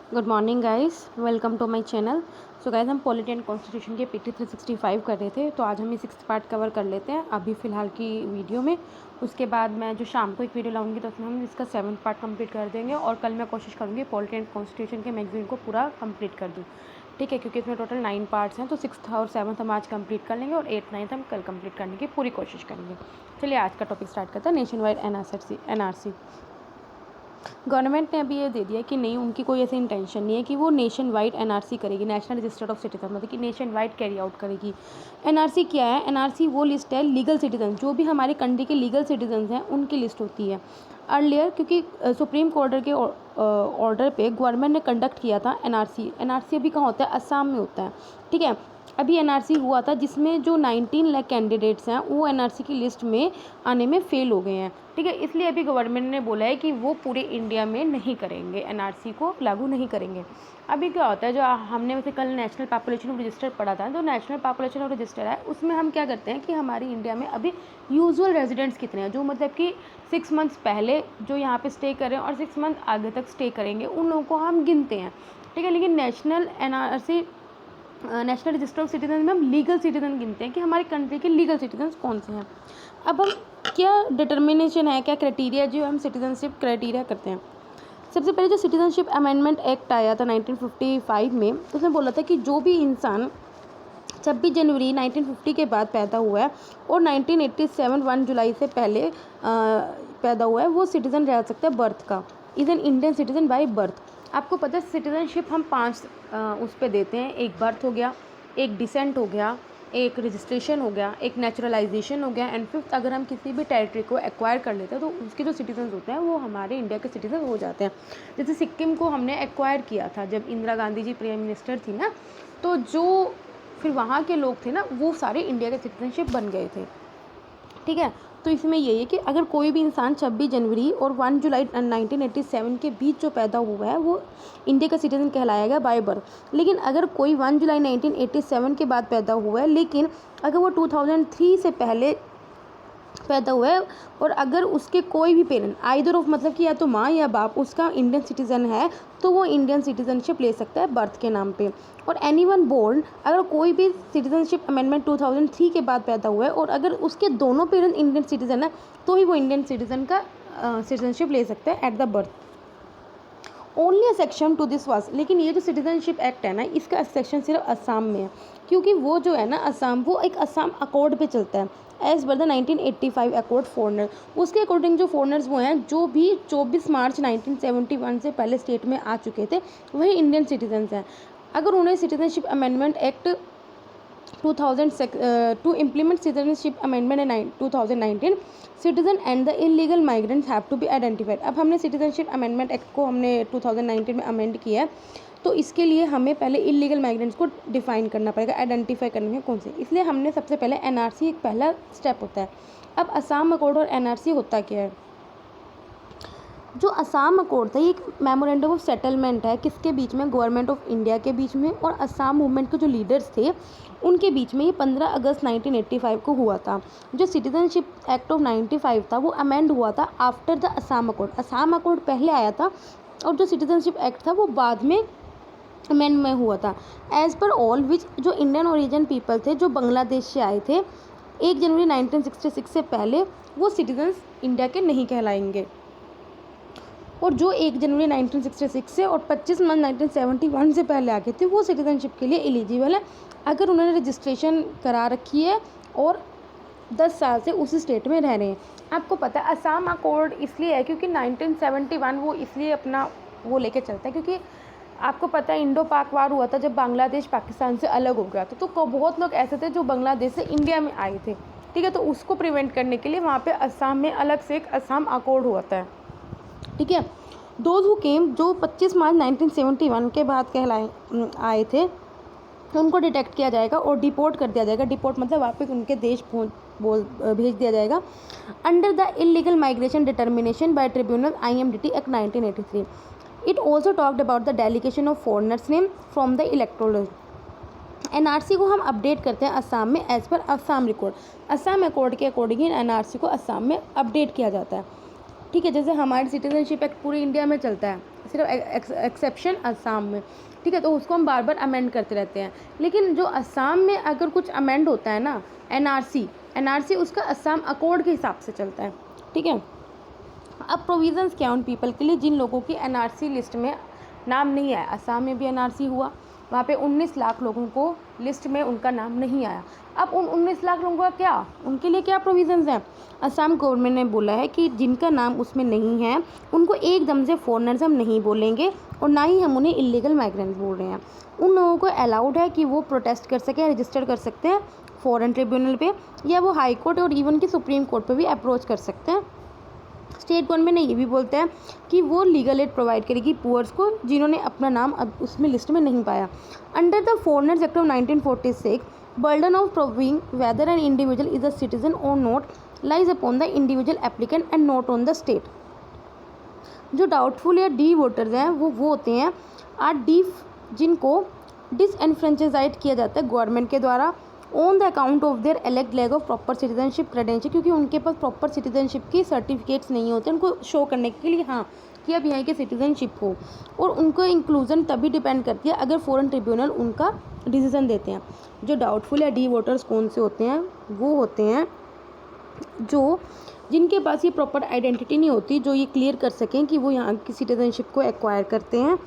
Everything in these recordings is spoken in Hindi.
Good morning guys, welcome to my channel. So guys, हम पॉलिटी एंड कॉन्स्टिट्यूशन के पीटी 365 कर रहे थे, तो आज हम ये 6th पार्ट कवर कर लेते हैं अभी फ़िलहाल की वीडियो में। उसके बाद मैं जो शाम को एक वीडियो लाऊंगी तो उसमें हम इसका 7th पार्ट कंप्लीट कर देंगे, और कल मैं कोशिश करूँगी पॉलिटी एंड कॉन्स्टिट्यूशन के मैगजीन को पूरा कंप्लीट कर दूँ। ठीक है, क्योंकि इसमें टोटल 9 पार्ट्स हैं, तो 6th और 7th हम आज कंप्लीट कर लेंगे और 8th 9th हम कल कंप्लीट करने की पूरी कोशिश करेंगे। चलिए आज का टॉपिक स्टार्ट करते हैं। नेशन वाइड एनआरसी गवर्नमेंट ने अभी ये दे दिया कि नहीं, उनकी कोई ऐसी इंटेंशन नहीं है कि वो नेशन वाइड एनआरसी करेगी, नेशनल रजिस्टर ऑफ सिटीजन, मतलब कि नेशन वाइड कैरी आउट करेगी। एनआरसी क्या है? एनआरसी वो लिस्ट है लीगल सिटीजन, जो भी हमारी कंट्री के लीगल सिटीजन हैं उनकी लिस्ट होती है। अर्लियर क्योंकि सुप्रीम कोर्ट के ऑर्डर पे गवर्नमेंट ने कंडक्ट किया था एनआरसी अभी कहाँ होता है? असम में होता है। ठीक है, अभी एनआरसी हुआ था जिसमें जो 19 लाख कैंडिडेट्स हैं वो एनआरसी की लिस्ट में आने में फेल हो गए हैं। ठीक है, इसलिए अभी गवर्नमेंट ने बोला है कि वो पूरे इंडिया में नहीं करेंगे, एनआरसी को लागू नहीं करेंगे। अभी क्या होता है, जो हमने वैसे कल नेशनल पॉपुलेशन ऑफ रजिस्टर पढ़ा था, तो नेशनल पॉपुलेशन ऑफ रजिस्टर है, उसमें हम क्या करते हैं कि हमारी इंडिया में अभी यूजुअल रेजिडेंट्स कितने हैं, जो मतलब कि 6 मंथ्स पहले जो यहाँ पे स्टे करें और 6 मंथ आगे तक स्टे करेंगे, उन लोगों को हम गिनते हैं। ठीक है, लेकिन नेशनल रजिस्टर ऑफ सिटीजन में हम लीगल सिटीजन गिनते हैं कि हमारी कंट्री के लीगल सिटीजन कौन से हैं। अब हम क्या डिटर्मिनेशन है, क्या क्राइटेरिया जो हम सिटीजनशिप क्राइटेरिया करते हैं। सबसे पहले जो सिटीजनशिप अमेंडमेंट एक्ट आया था 1955 में, तो उसमें बोला था कि जो भी इंसान 26 जनवरी 1950 के बाद पैदा हुआ है और 1987 1 जुलाई से पहले पैदा हुआ है, वो सिटीज़न रह सकता है बर्थ का, is an Indian citizen by birth. आपको पता है सिटीज़नशिप हम 5 उस पर देते हैं। एक बर्थ हो गया, एक डिसेंट हो गया, एक रजिस्ट्रेशन हो गया, एक नेचुरलाइजेशन हो गया, एंड 5th अगर हम किसी भी टेरिटरी को एक्वायर कर लेते हैं तो उसके जो सिटीजन होते हैं वो हमारे इंडिया के सिटीजन हो जाते हैं। जैसे सिक्किम को हमने एक्वायर किया था जब इंदिरा गांधी जी प्राइम मिनिस्टर थी ना, तो जो फिर वहाँ के लोग थे ना, वो सारे इंडिया के सिटीजनशिप बन गए थे। ठीक है, तो इसमें यही है कि अगर कोई भी इंसान 26 जनवरी और 1 जुलाई 1987 के बीच जो पैदा हुआ है वो इंडिया का सिटीज़न कहलाएगा बाय बर्थ। लेकिन अगर कोई 1 जुलाई 1987 के बाद पैदा हुआ है, लेकिन अगर वो 2003 से पहले पैदा हुआ है और अगर उसके कोई भी पेरेंट आइदर ऑफ, मतलब कि या तो माँ या बाप उसका इंडियन सिटीज़न है, तो वो इंडियन सिटीजनशिप ले सकता है बर्थ के नाम पे। और एनीवन बोर्न, अगर कोई भी सिटीजनशिप अमेंडमेंट 2003 के बाद पैदा हुआ है और अगर उसके दोनों पेरेंट इंडियन सिटीज़न है, तो ही वो इंडियन सिटीज़न का सिटीजनशिप ले सकता है at the birth. Only section two this was, लेकिन ये जो सिटीजनशिप एक्ट है ना, इसका सेक्शन सिर्फ असम में है, क्योंकि वो जो है ना असम, वो एक असम अकॉर्ड पे चलता है as per the 1985 accord foreigner. उसके अकॉर्डिंग जो फॉरनर्स वो हैं जो भी 24 मार्च 1971 से पहले स्टेट में आ चुके थे, वही इंडियन सिटीजन्स हैं। अगर उन्हें citizenship amendment act 2000 to implement citizenship amendment in 2019, citizen and the illegal migrants have to be identified। अब हमने सिटीजनशिप अमेंडमेंट एक्ट को हमने 2019 में अमेंड किया है, तो इसके लिए हमें पहले इलीगल माइग्रेंट्स को डिफाइन करना पड़ेगा, आइडेंटिफाई करने में कौन से, इसलिए हमने सबसे पहले एनआरसी एक पहला स्टेप होता है। अब असम अकॉर्ड और एनआरसी होता क्या है? जो असम अकॉर्ड था ये एक मेमोरेंडम ऑफ सेटलमेंट है, किसके बीच में? गवर्नमेंट ऑफ इंडिया के बीच में और असम मूवमेंट के जो लीडर्स थे उनके बीच में। ये 15 अगस्त 1985 को हुआ था। जो सिटीजनशिप एक्ट ऑफ 95 था वो अमेंड हुआ था after the Assam accord. Assam accord पहले आया था और जो सिटीजनशिप एक्ट था वो बाद में अमेंड में हुआ था। एज पर ऑल विच, जो इंडियन ओरिजिन पीपल थे जो बांग्लादेश से आए थे 1 जनवरी 1966 से पहले, वो सिटीजन्स इंडिया के नहीं कहलाएंगे। और जो 1 जनवरी 1966 से और 25 मार्च 1971 से पहले आ गए थे, वो सिटीजनशिप के लिए एलिजिबल है अगर उन्होंने रजिस्ट्रेशन करा रखी है और 10 साल से उसी स्टेट में रह रहे हैं। आपको पता है असम अकॉर्ड इसलिए है क्योंकि 1971 वो इसलिए अपना वो लेके चलता है, क्योंकि आपको पता है इंडो पाक वार हुआ था जब बांग्लादेश पाकिस्तान से अलग हो गया था, तो बहुत लोग ऐसे थे जो बांग्लादेश से इंडिया में आए थे। ठीक है, तो उसको प्रिवेंट करने के लिए वहाँ पे असम में अलग से एक असम अकॉर्ड होता है। ठीक है, दोज हु केम, जो 25 मार्च 1971 के बाद आए थे, उनको डिटेक्ट किया जाएगा और डिपोर्ट कर दिया जाएगा। डिपोर्ट मतलब वापस उनके देश भेज दिया जाएगा under the illegal migration determination by tribunal IMDT act 1983। It also talked about the delegation of foreigners name from the electoral. NRC को हम अपडेट करते हैं असम में as per Assam record. Assam accord के अकॉर्डिंग एनआरसी को असम में अपडेट किया जाता है। ठीक है, जैसे हमारी सिटीजनशिप एक्ट पूरे इंडिया में चलता है, सिर्फ एक्सेप्शन असम में, ठीक है, तो उसको हम बार बार अमेंड करते रहते हैं। लेकिन जो असम में अगर कुछ अमेंड होता है ना, एनआरसी उसका असम अकॉर्ड के हिसाब से चलता है, ठीक है। अब प्रोविजंस क्या उन पीपल के लिए जिन लोगों की एनआरसी लिस्ट में नाम नहीं आया। असम में भी एनआरसी हुआ, वहाँ पे 19 लाख लोगों को लिस्ट में उनका नाम नहीं आया। अब उन 19 लाख लोगों का क्या, उनके लिए क्या प्रोविजंस हैं। असम गवर्नमेंट ने बोला है कि जिनका नाम उसमें नहीं है उनको एकदम से फॉरेनर्स हम नहीं बोलेंगे, और ना ही हम उन्हें इलीगल माइग्रेंट्स बोल रहे हैं। उन लोगों को अलाउड है कि वो प्रोटेस्ट कर सकें, रजिस्टर कर सकते हैं फॉरेन ट्रिब्यूनल पे, या वो हाई कोर्ट और इवन कि सुप्रीम कोर्ट पे भी अप्रोच कर सकते हैं। स्टेट गवर्नमेंट ने ये भी बोलते हैं कि वो लीगल एड प्रोवाइड करेगी पुअर्स को जिन्होंने अपना नाम अब उसमें लिस्ट में नहीं पाया। Under the foreigners act of 1946 burden of proving whether an individual is a citizen or not lies upon the individual applicant and not on the state। जो डाउटफुल या डी वोटर्स हैं वो होते हैं आर डी, जिनको डिसएनफ्रेंचाइज किया जाता है गवर्नमेंट के द्वारा on the account of their elect lag of proper citizenship credential, क्योंकि उनके पास प्रॉपर सिटीजनशिप की सर्टिफिकेट्स नहीं होते उनको शो करने के लिए, हाँ, कि अब यहाँ की सिटीजनशिप हो। और उनको इंक्लूजन तभी डिपेंड करती है अगर फॉरेन ट्रिब्यूनल उनका डिसीजन देते हैं। जो डाउटफुल या डी वोटर्स कौन से होते हैं, वो होते हैं जो जिनके पास ये प्रॉपर आइडेंटिटी नहीं होती, जो ये क्लियर कर सकें कि वो यहाँ की सिटीजनशिप को एक्वायर करते हैं,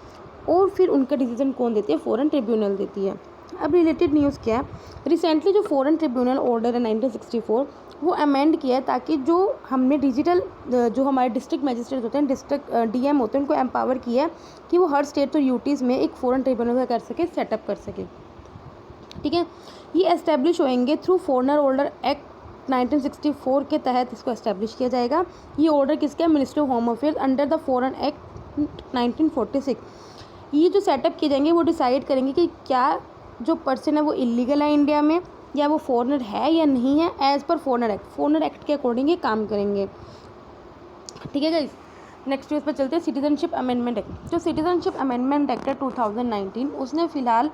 और फिर उनका डिसीजन कौन देती है, फॉरेन ट्रिब्यूनल देती है। अब रिलेटेड न्यूज़ क्या है, रिसेंटली जो फॉरेन ट्रिब्यूनल ऑर्डर है 1964 वो अमेंड किया है ताकि जो हमने डिजिटल जो हमारे डिस्ट्रिक्ट मजिस्ट्रेट होते हैं, डिस्ट्रिक्ट डीएम होते हैं, उनको एम्पावर किया है कि वो हर स्टेट और यूटीज़ में एक फॉरेन ट्रिब्यूनल का कर सके, सेटअप कर सके, ठीक है। ये एस्टेब्लिश होएंगे थ्रू फॉरेनर ऑर्डर एक्ट 1964 के तहत इसको एस्टेब्लिश किया जाएगा। ये ऑर्डर किसका है, ministry of home affairs under the foreign act 1946। ये जो सेटअप किए जाएंगे वो डिसाइड करेंगे कि क्या जो पर्सन है वो इलीगल है इंडिया में, या वो फॉरेनर है या नहीं है, एज़ पर फॉरेनर एक्ट के अकॉर्डिंग ये काम करेंगे, ठीक है गाइस। नेक्स्ट न्यूज़ पर चलते हैं, सिटीजनशिप अमेंडमेंट एक्ट। जो सिटीजनशिप अमेंडमेंट एक्ट है 2019 उसने फ़िलहाल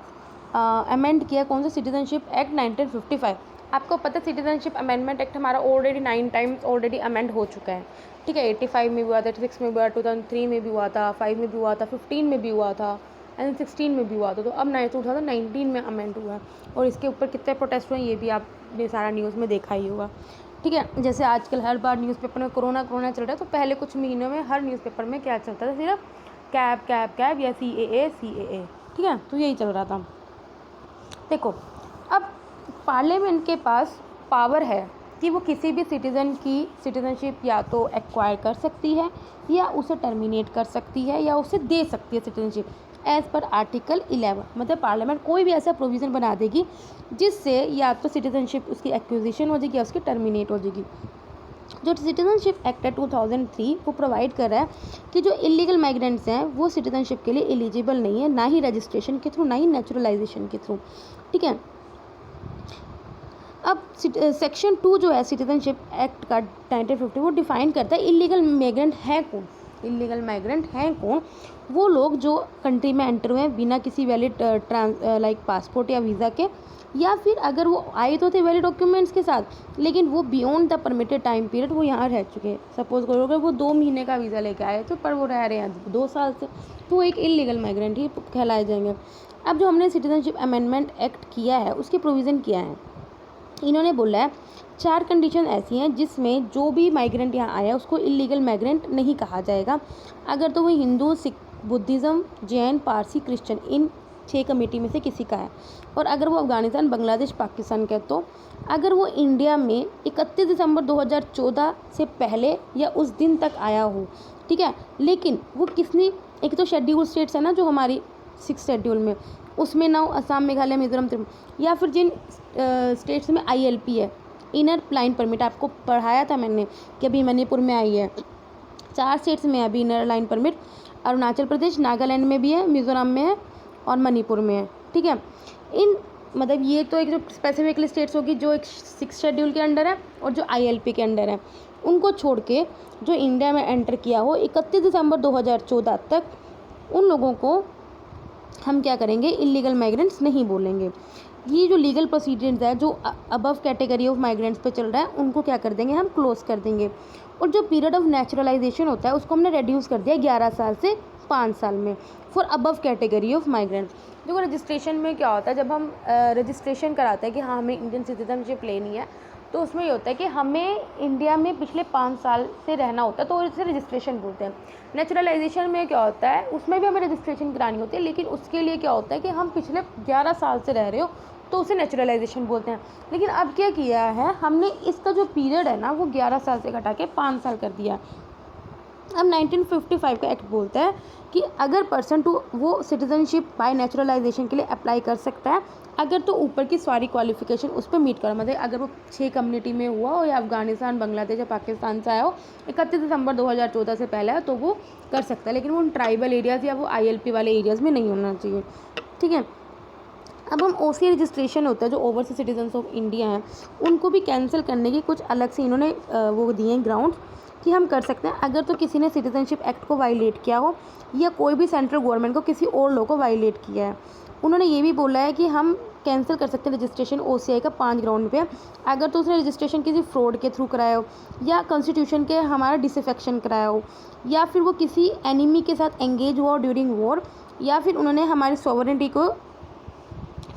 अमेंड किया कौन सा, सिटीजनशिप एक्ट 1955। आपको पता है सिटीजनशिप अमेंडमेंट एक्ट हमारा ऑलरेडी 9 टाइम्स ऑलरेडी अमेंड हो चुका है, ठीक है। 85 में भी हुआ था, 86 में भी हुआ, 2003 में भी हुआ था, 5 में भी हुआ था, 15 में भी हुआ था, एंड 16 में भी हुआ था। तो अब 2019 में अमेंड हुआ है, और इसके ऊपर कितने प्रोटेस्ट हुए ये भी आपने सारा न्यूज़ में देखा ही होगा, ठीक है। जैसे आजकल हर बार न्यूज़पेपर में कोरोना चल रहा है, तो पहले कुछ महीनों में हर न्यूज़पेपर में क्या चलता था, सिर्फ कैब या CAA, ठीक है, तो यही चल रहा था। देखो, अब पार्लियामेंट के पास पावर है कि वो किसी भी सिटीज़न की सिटीजनशिप या तो एक्वायर कर सकती है, या उसे टर्मिनेट कर सकती है, या उसे दे सकती है सिटीजनशिप एज़ पर आर्टिकल 11। मतलब पार्लियामेंट कोई भी ऐसा प्रोविज़न बना देगी जिससे या तो सिटीजनशिप उसकी एक्विजिशन हो जाएगी या उसकी टर्मिनेट हो जाएगी। जो सिटीजनशिप एक्ट है 2003 वो प्रोवाइड कर रहा है कि जो इलीगल माइग्रेंट्स हैं वो सिटीजनशिप के लिए एलिजिबल नहीं है, ना ही रजिस्ट्रेशन के थ्रू, ना ही नेचुरलाइजेशन के थ्रू, ठीक है। अब सेक्शन 2 जो है सिटीजनशिप एक्ट का 1950 वो डिफाइन करता है इलीगल माइग्रेंट है कौन। इलीगल माइग्रेंट हैं कौन, वो लोग जो कंट्री में एंटर हुए हैं बिना किसी वैलिड लाइक पासपोर्ट या वीज़ा के, या फिर अगर वो आए तो थे वैलिड डॉक्यूमेंट्स के साथ लेकिन वो beyond the permitted time period वो यहाँ रह चुके हैं। सपोज करो अगर वो 2 महीने का वीज़ा लेके आए तो पर वो रह रहे हैं 2 साल से, तो वो एक इलीगल माइग्रेंट ही कहलाए जाएंगे। अब जो हमने सिटीजनशिप अमेंडमेंट एक्ट किया है उसके प्रोविज़न किया है, इन्होंने बोला है 4 कंडीशन ऐसी हैं जिसमें जो भी माइग्रेंट यहाँ आया उसको इलीगल माइग्रेंट नहीं कहा जाएगा, अगर तो वो हिंदू, सिख, बुद्धिज़्म, जैन, पारसी, क्रिश्चियन इन 6 कमेटी में से किसी का है, और अगर वो अफ़गानिस्तान, बांग्लादेश, पाकिस्तान का, तो अगर वो इंडिया में 31 दिसंबर 2014 से पहले या उस दिन तक आया हो, ठीक है। लेकिन वो किसने, एक तो शेड्यूल स्टेट्स है ना जो हमारी 6 शेड्यूल में, उसमें ना असम, मेघालय, मिजोरम, त्रिपुरा, या फिर जिन स्टेट्स में ILP है, इनर लाइन परमिट, आपको पढ़ाया था मैंने कि अभी मणिपुर में आई है, 4 स्टेट्स में अभी inner line permit, Arunachal Pradesh, Nagaland में भी है, मिजोरम में है और मणिपुर में है, ठीक है। इन मतलब ये तो एक जो स्पेसिफिकली स्टेट्स होगी जो एक 6 शेड्यूल के अंडर है और जो ILP के अंडर है, उनको छोड़ के जो इंडिया में एंटर किया हो 31 दिसंबर 2014 तक, उन लोगों को हम क्या करेंगे, इलीगल माइग्रेंट्स नहीं बोलेंगे। ये जो लीगल प्रोसीडिंग्स है जो अबव कैटेगरी ऑफ माइग्रेंट्स पे चल रहा है उनको क्या कर देंगे, हम क्लोज कर देंगे। और जो पीरियड ऑफ नेचुरलाइजेशन होता है उसको हमने रिड्यूस कर दिया 11 साल से 5 साल में for above category of migrants. देखो रजिस्ट्रेशन में क्या होता है, जब हम रजिस्ट्रेशन कराते हैं कि हाँ हमें इंडियन सिटीजनशिप लेनी है, तो उसमें ये होता है कि हमें इंडिया में पिछले 5 साल से रहना होता है, तो इसे रजिस्ट्रेशन बोलते हैं। नेचुरलाइजेशन में क्या होता है, उसमें भी हमें रजिस्ट्रेशन करानी होती है, लेकिन उसके लिए क्या होता है कि हम पिछले 11 साल से रह रहे हो तो उसे नेचुरलाइजेशन बोलते हैं। लेकिन अब क्या किया है हमने, इसका जो पीरियड है ना वो 11 साल से घटा के 5 साल कर दिया। अब 1955 का एक्ट बोलता है कि अगर पर्सन टू वो सिटीजनशिप बाय नेचुरलाइजेशन के लिए अप्लाई कर सकता है अगर तो ऊपर की सारी क्वालिफिकेशन उस पर मीट करो, मतलब अगर वो 6 कम्युनिटी में हुआ हो या अफगानिस्तान, बांग्लादेश या पाकिस्तान से आया हो, 31 दिसंबर 2014 से पहले है, तो वो कर सकता है। लेकिन वो उन ट्राइबल एरियाज़ या वो ILP वाले एरियाज़ में नहीं होना चाहिए। ठीक है, अब हम OC रजिस्ट्रेशन होता है जो ओवरसीज सिटीजन्स ऑफ इंडिया हैं उनको भी कैंसिल करने की कुछ अलग से इन्होंने वो दिए हैं ग्राउंड्स कि हम कर सकते हैं अगर तो किसी ने सिटीजनशिप एक्ट को वायलेट किया हो या कोई भी सेंट्रल गवर्नमेंट को किसी और लॉ को वायलेट किया है। उन्होंने ये भी बोला है कि हम कैंसिल कर सकते हैं रजिस्ट्रेशन OCI का 5 ग्राउंड पे, अगर तो उसने रजिस्ट्रेशन किसी फ्रॉड के थ्रू कराया हो या कॉन्स्टिट्यूशन के हमारा डिसअफेक्शन कराया हो या फिर वो किसी एनिमी के साथ एंगेज हुआ ड्यूरिंग वॉर या फिर उन्होंने हमारी सॉवरेनिटी को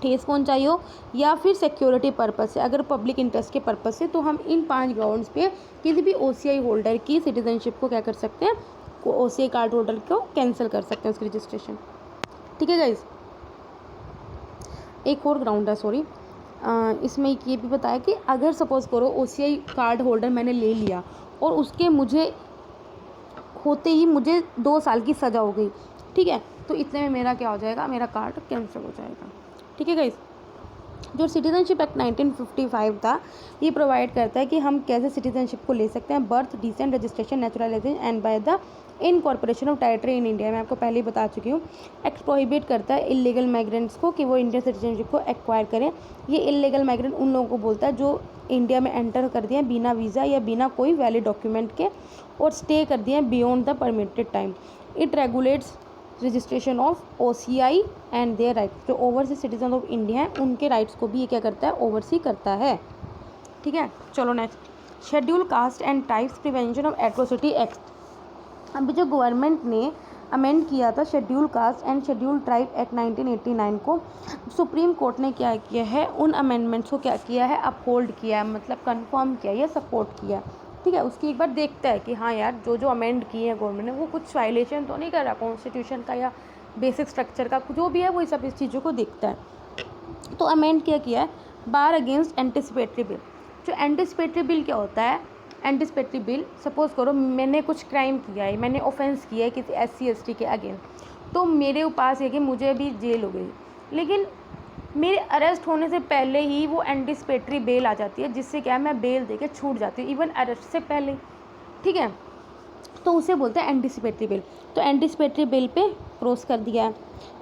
ठेस पहुंचाई हो या फिर सिक्योरिटी पर्पस से, अगर पब्लिक इंटरेस्ट के पर्पस से, तो हम इन 5 ग्राउंड्स पे किसी भी OCI होल्डर की सिटीजनशिप को क्या कर सकते हैं, OCI कार्ड होल्डर को कैंसिल कर सकते हैं उसकी रजिस्ट्रेशन। ठीक है गाइज, एक और ग्राउंड है सॉरी, इसमें ये भी बताया कि अगर सपोज़ करो OCI कार्ड होल्डर मैंने ले लिया और उसके मुझे होते ही मुझे 2 साल की सज़ा हो गई, ठीक है, तो इतने में मेरा क्या हो जाएगा, मेरा कार्ड कैंसिल हो जाएगा। ठीक है गाइस, जो सिटीजनशिप एक्ट 1955 था ये प्रोवाइड करता है कि हम कैसे सिटीजनशिप को ले सकते हैं, birth, descent, registration, naturalization and by the incorporation of territory in India. मैं आपको पहले ही बता चुकी हूँ। एक्ट प्रोहिबिट करता है इलीगल माइग्रेंट्स को कि वो इंडियन सिटीजनशिप को एक्वायर करें। ये इलीगल माइग्रेंट उन लोगों को बोलता है जो इंडिया में एंटर कर दिए बिना वीज़ा या बिना कोई वैलिड डॉक्यूमेंट के और स्टे कर दिए beyond the permitted time. It regulates registration of OCI and their rights. जो ओवरसीज सिटीजन ऑफ इंडिया हैं उनके राइट्स को भी ये क्या करता है, ओवरसी करता है। ठीक है, चलो next, schedule caste and tribes prevention of atrocity act. अभी जो गवर्नमेंट ने अमेंड किया था schedule caste and schedule tribe act 1989 को, सुप्रीम कोर्ट ने क्या किया है, उन अमेंडमेंट्स को क्या किया है, अपहोल्ड किया है, मतलब कंफर्म किया या सपोर्ट किया। ठीक है, उसकी एक बार देखता है कि हाँ यार जो अमेंड किए हैं गवर्नमेंट ने वो कुछ वायलेशन तो नहीं कर रहा कॉन्स्टिट्यूशन का या बेसिक स्ट्रक्चर का, जो भी है वो सब इस चीज़ों को देखता है। तो अमेंड क्या किया है, बार अगेंस्ट एंटिसिपेटरी बिल। जो एंटिसिपेटरी बिल क्या होता है, एंटिसिपेटरी बिल, सपोज़ करो मैंने कुछ क्राइम किया है, मैंने ऑफेंस किया है किसी SC ST के अगेंस्ट, तो मेरे पास है कि मुझे भी जेल हो गई, लेकिन मेरे अरेस्ट होने से पहले ही वो एंटिसिपेटरी बेल आ जाती है, जिससे क्या है मैं बेल देके छूट जाती हूँ इवन अरेस्ट से पहले। ठीक है, तो उसे बोलते हैं एंटिसिपेटरी बिल। तो एंटिसिपेटरी बिल पे क्रॉस कर दिया है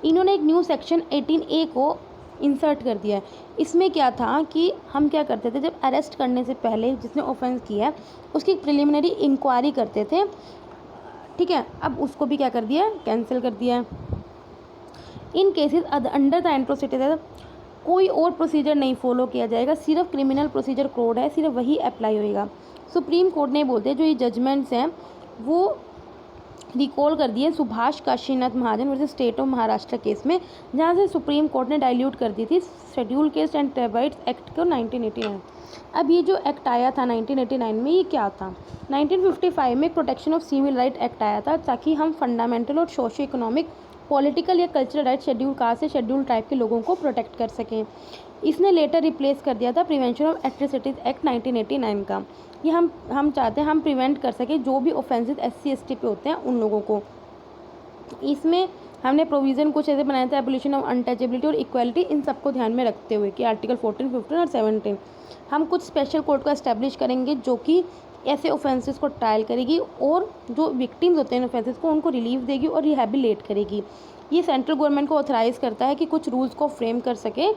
इन्होंने। एक न्यू सेक्शन 18A को इंसर्ट कर दिया है। इसमें क्या था कि हम क्या करते थे, जब अरेस्ट करने से पहले जिसने ऑफेंस किया है उसकी प्रिलिमिनरी इंक्वायरी करते थे। ठीक है, अब उसको भी क्या कर दिया है, कैंसिल कर दिया है। इन केसेस अंडर द एट्रोसिटी कोई और प्रोसीजर नहीं फॉलो किया जाएगा, सिर्फ क्रिमिनल प्रोसीजर कोड है, सिर्फ वही अप्लाई होएगा। सुप्रीम कोर्ट ने बोलते जो ये जजमेंट्स हैं वो रिकॉल कर दिए Subhash Kashinath Mahajan versus state of Maharashtra case में, जहाँ से सुप्रीम कोर्ट ने डाइल्यूट कर दी थी schedule case and tribes act को 1989। अब ये जो एक्ट आया था 1989 में, ये क्या था, 1955 में protection of civil right act आया था ताकि हम फंडामेंटल और सोशो इकोनॉमिक, पॉलिटिकल या कल्चरल राइट शेड्यूल कास्ट से शेड्यूल ट्राइब के लोगों को प्रोटेक्ट कर सकें। इसने लेटर रिप्लेस कर दिया था प्रिवेंशन ऑफ एट्रोसिटीज़ एक्ट 1989 का। ये हम चाहते हैं हम प्रिवेंट कर सकें जो भी ऑफेंसेस SC ST पे होते हैं उन लोगों को। इसमें हमने प्रोविज़न कुछ ऐसे बनाया था, एबोलिशन ऑफ अनटचेबिलिटी और इक्वालिटी, इन सबको ध्यान में रखते हुए कि आर्टिकल 14, 15 और 17 हम कुछ स्पेशल कोर्ट को एस्टेब्लिश करेंगे जो कि ऐसे ऑफेंसेस को ट्रायल करेगी और जो विक्टिम्स होते हैं ऑफेंसेस को उनको रिलीफ देगी और रिहैबिलिटेट करेगी। ये सेंट्रल गवर्नमेंट को ऑथराइज़ करता है कि कुछ रूल्स को फ्रेम कर सके।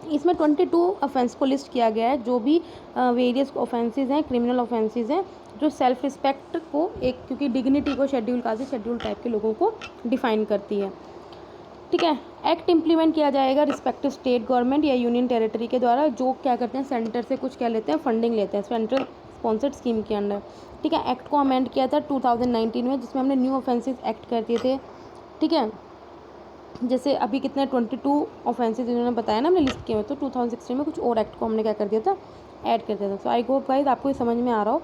इसमें 22 ऑफेंस को लिस्ट किया गया है जो भी वेरियस ऑफेंसेस हैं, क्रिमिनल ऑफेंसेस हैं, जो सेल्फ रिस्पेक्ट को एक, क्योंकि डिग्निटी को शेड्यूल कास्ट, शेड्यूल टाइप के लोगों को डिफाइन करती है। ठीक है। एक्ट इम्प्लीमेंट किया जाएगा रिस्पेक्टिव स्टेट गवर्नमेंट या यूनियन टेरिटरी के द्वारा, जो क्या करते हैं सेंटर से कुछ क्या लेते हैं, फंडिंग लेते हैं सेंट्रल स्पॉन्सर्ड स्कीम के अंडर। ठीक है। एक्ट को अमेंड किया था 2019 में, जिसमें हमने न्यू ऑफेंसेस एक्ट कर दिए थे। ठीक है। जैसे अभी कितने 22 ऑफेंसेस इन्होंने बताया ना हमने लिस्ट किए हुए, तो 2016 में कुछ और एक्ट को हमने क्या कर दिया था, ऐड कर दिया था। सो आई होप गाइस आपको ये समझ में आ रहा हो।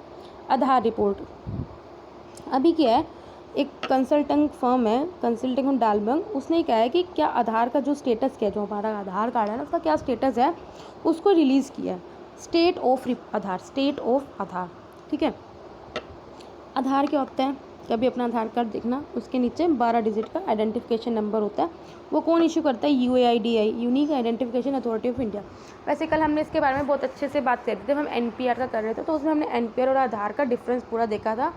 आधार रिपोर्ट अभी क्या है, एक कंसल्टेंट फर्म है, कंसल्टिंग फर्म डालबंग, उसने कहा है कि क्या आधार का जो स्टेटस क्या है, जो हमारा आधार कार्ड है ना, उसका क्या स्टेटस है, उसको रिलीज़ किया है। स्टेट ऑफ आधार। ठीक है। आधार क्या होता है, कभी अपना आधार कार्ड देखना, उसके नीचे 12 डिजिट का आइडेंटिफिकेशन नंबर होता है। वो कौन इशू करता है, UAIDI, unique identification authority of India. वैसे कल हमने इसके बारे में बहुत अच्छे से बात करी थी, जब हम NPR का कर रहे थे, तो उसमें हमने NPR और आधार का डिफरेंस पूरा देखा था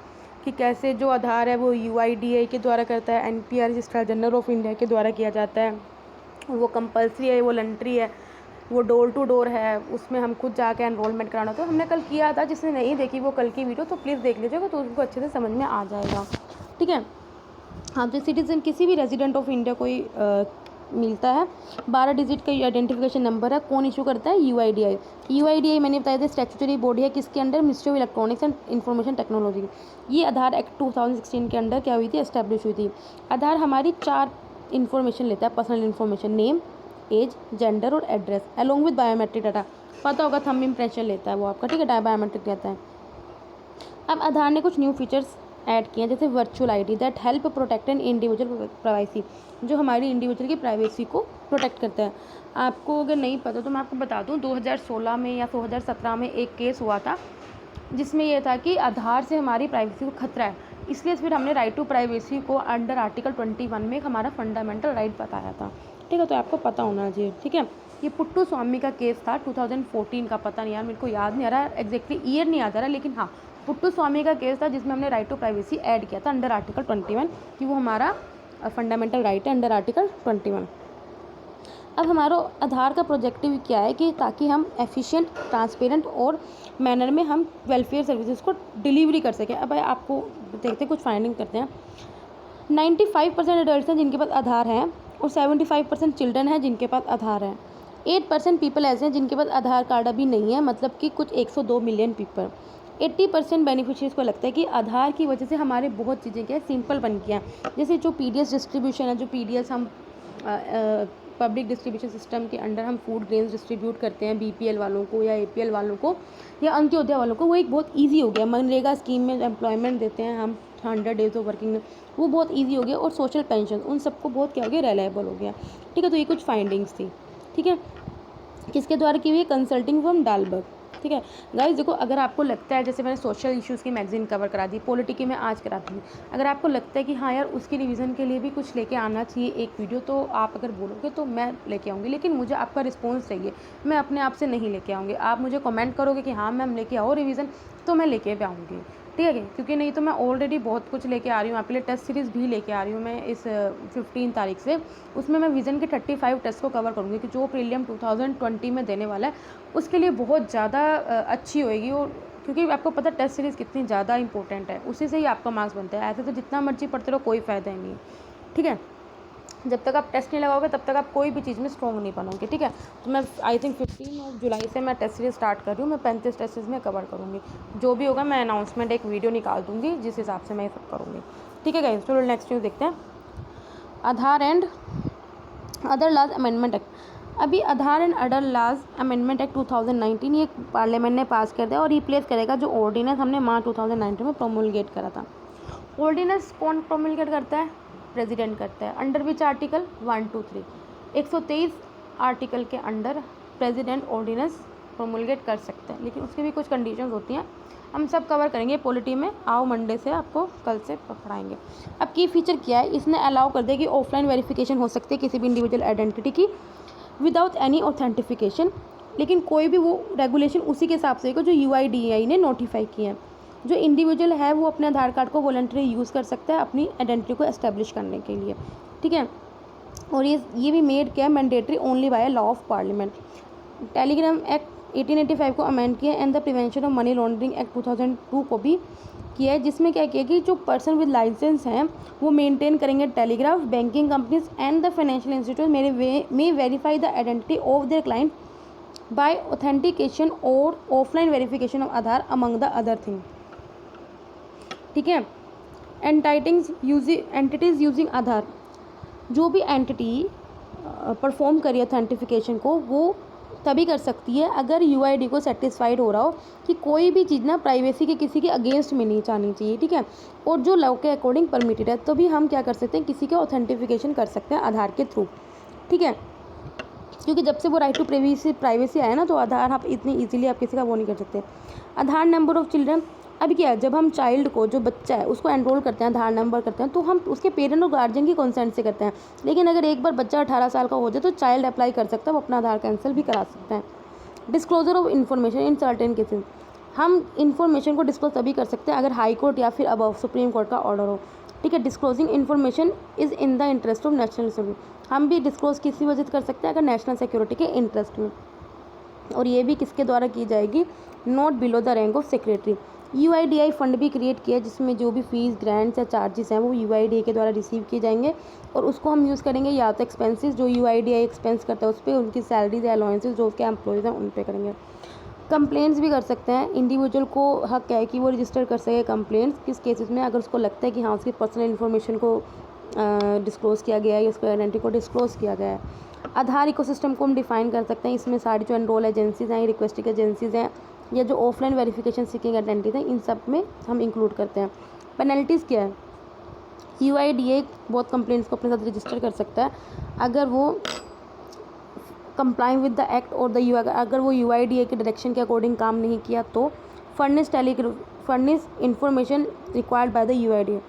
कि कैसे जो आधार है वो UIDI के द्वारा करता है, NPR registrar general of India के द्वारा किया जाता है। वो कंपल्सरी है, वॉलंटरी है, वो डोर टू डोर है, उसमें हम खुद जाके एनरोलमेंट कराना होता है। हमने कल किया था, जिसने नहीं देखी वो कल की वीडियो तो प्लीज़ देख लीजिएगा, तो उनको अच्छे से समझ में आ जाएगा। ठीक है। हाँ, तो सिटीजन किसी भी रेजिडेंट ऑफ इंडिया कोई मिलता है 12 डिजिट का आइडेंटिफिकेशन नंबर है, कौन इशू करता है, UIDI मैंने बताया था स्टैट्यूटरी बॉडी है, किसके under, ministry of electronics and information technology. ये आधार एक्ट 2016 के अंडर क्या हुई थी, एस्टेब्लिश हुई थी। आधार हमारी 4 इन्फॉर्मेशन लेता है, personal information, name, age, gender और address, along with biometric data. पता होगा थंब इम्प्रेशन लेता है वो आपका। ठीक है। बायोमेट्रिक रहता है। अब आधार ने कुछ न्यू फीचर्स ऐड किए हैं, जैसे virtual ID that help protect an individual privacy, जो हमारी इंडिविजुअल की प्राइवेसी को प्रोटेक्ट करता है। आपको अगर नहीं पता तो मैं आपको बता दूं, 2016 में या 2017 में एक केस हुआ था, जिसमें यह था कि आधार से हमारी प्राइवेसी को खतरा है, इसलिए फिर हमने राइट टू प्राइवेसी को अंडर आर्टिकल 21 में हमारा फंडामेंटल राइट बताया था। ठीक है। तो आपको पता होना चाहिए। ठीक है। ये पुट्टू स्वामी का केस था 2014 का, पता नहीं यार मेरे को याद नहीं आ रहा एग्जैक्टली ईयर नहीं याद आ रहा, लेकिन हाँ पुट्टू स्वामी का केस था, जिसमें हमने राइट टू प्राइवेसी ऐड किया था अंडर आर्टिकल 21, कि वो हमारा फंडामेंटल राइट है अंडर आर्टिकल 21। अब हमारा आधार का प्रोजेक्टिव क्या है कि ताकि हम एफिशिएंट, ट्रांसपेरेंट और मैनर में हम वेलफेयर सर्विसेज को डिलीवरी कर सकें। अब आपको देखते कुछ फाइंडिंग करते हैं। 95% एडल्ट हैं जिनके पास आधार हैं, और 75% चिल्ड्रन हैं जिनके पास आधार है। 8% पीपल ऐसे हैं जिनके पास आधार कार्ड अभी नहीं है, मतलब कि कुछ 102 मिलियन पीपल। 80% बेनिफिशियरीज को लगता है कि आधार की वजह से हमारे बहुत चीज़ें क्या है, सिंपल बन गया है। जैसे जो PDS डिस्ट्रीब्यूशन है, जो PDS हम पब्लिक डिस्ट्रीब्यूशन सिस्टम के अंडर हम फूड ग्रेन्स डिस्ट्रीब्यूट करते हैं BPL वालों को या APL वालों को या अंत्योदय वालों को, वो एक बहुत ईजी हो गया। मनरेगा स्कीम में एम्प्लॉयमेंट देते हैं हम 100 डेज ऑफ वर्किंग में, वो बहुत ईजी हो गया। और सोशल पेंशन उन सबको बहुत क्या हो गया, रिलायबल हो गया। ठीक है। तो ये कुछ फाइंडिंग्स थी। ठीक है। किसके द्वारा की हुई है, कंसल्टिंग फर्म डालबर्ग। ठीक है। गाइस देखो, अगर आपको लगता है, जैसे मैंने सोशल इश्यूज़ की मैगजीन कवर करा दी, पॉलिटिकी में आज कराती हूँ, अगर आपको लगता है कि हाँ यार उसकी रिवीजन के लिए भी कुछ लेके आना चाहिए एक वीडियो, तो आप अगर बोलोगे तो मैं लेके आऊँगी, लेकिन मुझे आपका रिस्पॉन्स चाहिए। मैं अपने आप से नहीं लेके आऊँगी, आप मुझे कमेंट करोगे कि हाँ मैम लेके आओ रिवीजन, तो मैं लेके भी आऊँगी। ठीक है। क्योंकि नहीं तो मैं ऑलरेडी बहुत कुछ लेके आ रही हूँ आपके लिए, टेस्ट सीरीज़ भी लेके आ रही हूँ मैं इस 15 तारीख से। उसमें मैं विज़न के 35 टेस्ट को कवर करूँगी, कि जो प्रीलियम 2020 में देने वाला है उसके लिए बहुत ज़्यादा अच्छी होएगी। और क्योंकि आपको पता टेस्ट सीरीज़ कितनी ज़्यादा इंपॉर्टेंट है, उसी से ही आपका मार्क्स बनता है। ऐसे तो जितना मर्जी पढ़ते रहो कोई फ़ायदा ही नहीं है। ठीक है। जब तक आप टेस्ट नहीं लगाओगे तब तक आप कोई भी चीज़ में स्ट्रॉन्ग नहीं बनोगे। ठीक है। तो मैं आई थिंक 15 जुलाई से मैं टेस्ट सीरीज स्टार्ट कर रही हूँ। मैं 35 टेस्ट सीरीज में कवर करूँगी। जो भी होगा मैं अनाउंसमेंट एक वीडियो निकाल दूँगी, जिस हिसाब से मैं ये सब करूँगी। ठीक है गाइस, चलो नेक्स्ट न्यूज़ देखते हैं। Aadhaar and other laws amendment act. अभी Aadhaar and other laws amendment act 2019 ये पार्लियामेंट ने पास कर दिया और रिप्लेस करेगा जो ऑर्डिनेंस हमने मार्च 2019 में प्रोमulgate करा था। ऑर्डिनेंस कौन प्रोमulgate करता है, प्रेसिडेंट करता है। अंडर विच आर्टिकल 1, 2, 3 123 आर्टिकल के अंडर प्रेसिडेंट ऑर्डिनेंस प्रोमulgate कर सकते हैं, लेकिन उसकी भी कुछ कंडीशंस होती हैं। हम सब कवर करेंगे पॉलिटी में, आओ मंडे से आपको कल से पढ़ाएंगे। अब की फीचर क्या है, इसने अलाउ कर दिया कि ऑफलाइन वेरिफिकेशन हो सकती है किसी भी इंडिविजुअल आइडेंटिटी की विदाउट एनी ऑथेंटिफिकेशन, लेकिन कोई भी वो रेगुलेशन उसी के हिसाब से होगा जो UIDAI ने नोटिफाई किए हैं। जो इंडिविजुअल है वो अपने आधार कार्ड को वॉलंटरी यूज़ कर सकता है अपनी आइडेंटिटी को एस्टेब्लिश करने के लिए। ठीक है। और ये भी मेड क्या है, mandatory only by law of parliament. Telegram act 1885 को अमेंड किया and the prevention of money laundering act 2002 को भी किया है, जिसमें क्या किया कि जो पर्सन विद लाइसेंस हैं वो मेंटेन करेंगे telegraph, banking companies and the financial institute may verify the identity of their client by authentication और offline verification of Aadhaar among the other thing. ठीक है। एंटिटीज यूजिंग आधार, जो भी एंटिटी परफॉर्म करी ऑथेंटिफिकेशन को वो तभी कर सकती है अगर यूआईडी को सेटिस्फाइड हो रहा हो कि कोई भी चीज़ ना प्राइवेसी के किसी के अगेंस्ट में नहीं जानी चाहिए। ठीक है। और जो लॉ के अकॉर्डिंग परमिटेड है, तो भी हम क्या कर सकते हैं, किसी के ऑथेंटिफिकेशन कर सकते हैं आधार के थ्रू। ठीक है। क्योंकि जब से वो राइट टू प्राइवेसी आया ना, तो आधार आप इतनी ईजिली आप किसी का वो नहीं कर सकते। आधार नंबर ऑफ चिल्ड्रन, अब क्या है, जब हम चाइल्ड को, जो बच्चा है उसको एनरोल करते हैं, आधार नंबर करते हैं, तो हम उसके पेरेंट और गार्जियन की कंसेंट से करते हैं। लेकिन अगर एक बार बच्चा 18 साल का हो जाए तो चाइल्ड अप्लाई कर सकता है, वो अपना आधार कैंसिल भी करा सकते हैं। Disclosure of information in certain cases, हम इन्फॉर्मेशन को डिस्क्लोज तभी कर सकते हैं अगर हाई कोर्ट या फिर अबव सुप्रीम कोर्ट का ऑर्डर हो। ठीक है। Disclosing information is in the interest of national security, हम भी डिस्क्लोज किसी वजह से कर सकते हैं अगर नेशनल सिक्योरिटी के इंटरेस्ट में, और ये भी किसके द्वारा की जाएगी, not below the rank of secretary. UIDAI fund भी क्रिएट किया है, जिसमें जो भी फीस, ग्रांट्स या चार्जेस हैं वो यूआईडीआई के द्वारा रिसीव किए जाएंगे, और उसको हम यूज़ करेंगे या तो एक्सपेंसेस जो यूआईडीआई एक्सपेंस करता है उस पर, उनकी सैलरीज या अलाउंसेस जो उसके एम्प्लॉयज़ हैं उन पर करेंगे। कंप्लेंट्स भी कर सकते हैं, इंडिविजुअल को हक है कि वो रजिस्टर कर सके कंप्लेंट्स किस केसेस में, अगर उसको लगता है कि हाँ उसकी पर्सनल इन्फॉर्मेशन को डिस्क्लोज़ किया गया है या उसको आइडेंटिटी को डिस्क्लोज़ किया गया है। आधार इकोसिस्टम को हम डिफाइन कर सकते हैं, इसमें सारी जो एनरोल एजेंसीज हैं, रिक्वेस्टिंग एजेंसीज हैं, या जो ऑफलाइन वेरिफिकेशन सीकिंग आइडेंटिटी हैं, इन सब में हम इंक्लूड करते हैं। पेनल्टीज़ क्या है, यूआईडीआई बहुत कंप्लेंट्स को अपने साथ रजिस्टर कर सकता है अगर वो कंप्लाइंग विद द एक्ट और द अगर वो यूआईडीआई के डायरेक्शन के अकॉर्डिंग काम नहीं किया तो furnish information required by the UIDAI.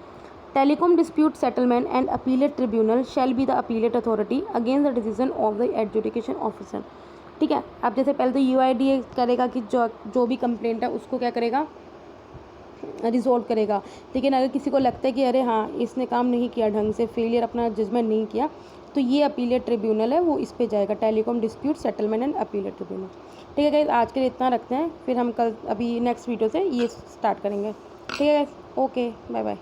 Telecom dispute settlement and appellate tribunal shall be the appellate authority against the decision of the adjudication officer. ठीक है। अब जैसे पहले तो यूआईडीआई करेगा कि जो भी कंप्लेंट है उसको क्या करेगा, रिजॉल्व करेगा। लेकिन अगर किसी को लगता है कि अरे हाँ इसने काम नहीं किया ढंग से, फेलियर अपना जजमेंट नहीं किया, तो ये अपीलेट ट्रिब्यूनल है वो इस पे जाएगा, telecom dispute settlement and appellate tribunal. ठीक है गाइस, आज के लिए इतना रखते हैं, फिर हम कल अभी नेक्स्ट वीडियो से ये स्टार्ट करेंगे। ठीक है गाइस, ओके, बाय बाय।